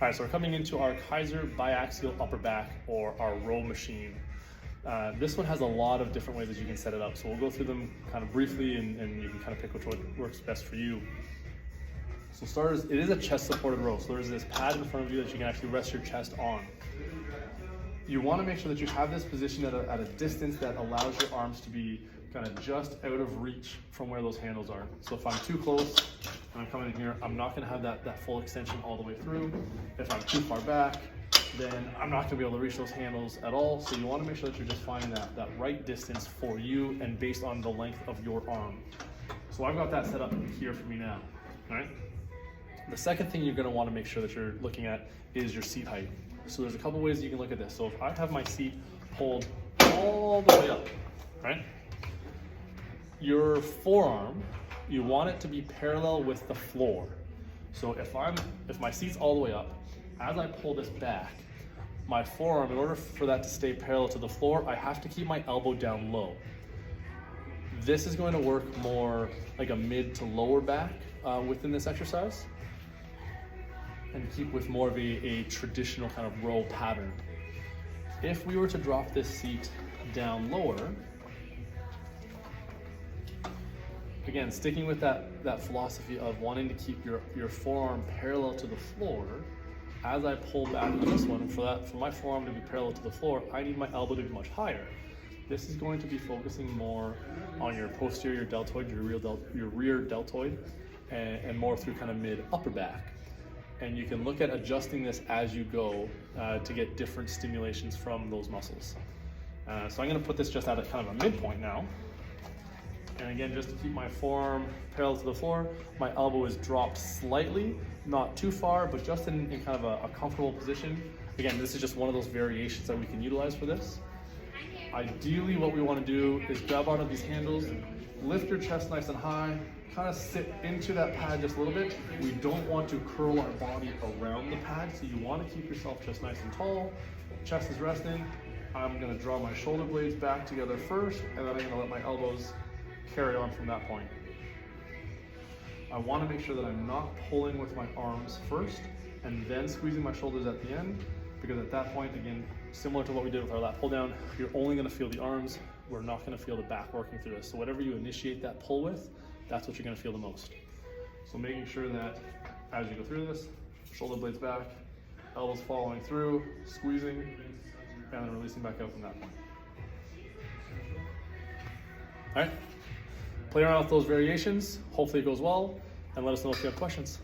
All right, so we're coming into our Keiser biaxial upper back, or our row machine. This one has a lot of different ways that you can set it up. So we'll go through them kind of briefly and you can kind of pick which one works best for you. So starters, it is a chest supported row. So there's this pad in front of you that you can actually rest your chest on. You want to make sure that you have this position at a distance that allows your arms to be kind of just out of reach from where those handles are. So if I'm too close and I'm coming in here, I'm not going to have that full extension all the way through. If I'm too far back, then I'm not going to be able to reach those handles at all. So you want to make sure that you're just finding that right distance for you and based on the length of your arm. So I've got that set up here for me now. All right. The second thing you're going to want to make sure that you're looking at is your seat height. So there's a couple ways you can look at this. So if I have my seat pulled all the way up, right? Your forearm, you want it to be parallel with the floor. So if my seat's all the way up, as I pull this back, my forearm, in order for that to stay parallel to the floor, I have to keep my elbow down low. This is going to work more like a mid to lower back within this exercise, and keep with more of a traditional kind of row pattern. If we were to drop this seat down lower, again, sticking with that philosophy of wanting to keep your forearm parallel to the floor, as I pull back on this one, for my forearm to be parallel to the floor, I need my elbow to be much higher. This is going to be focusing more on your posterior deltoid, your rear deltoid, and more through kind of mid upper back. And you can look at adjusting this as you go to get different stimulations from those muscles. So I'm going to put this just at a kind of a midpoint now. And again, just to keep my forearm parallel to the floor, my elbow is dropped slightly, not too far, but just in kind of a comfortable position. Again, this is just one of those variations that we can utilize for this. Ideally, what we want to do is grab onto these handles, lift your chest nice and high, kind of sit into that pad just a little bit. We don't want to curl our body around the pad, so you want to keep yourself just nice and tall. Chest is resting. I'm going to draw my shoulder blades back together first, and then I'm going to let my elbows carry on from that point. I want to make sure that I'm not pulling with my arms first and then squeezing my shoulders at the end, because at that point, again, similar to what we did with our lat pull down, you're only going to feel the arms. We're not going to feel the back working through this. So whatever you initiate that pull with, that's what you're going to feel the most. So making sure that as you go through this, shoulder blades back, elbows following through, squeezing, and then releasing back out from that point. All right, play around with those variations. Hopefully it goes well, and let us know if you have questions.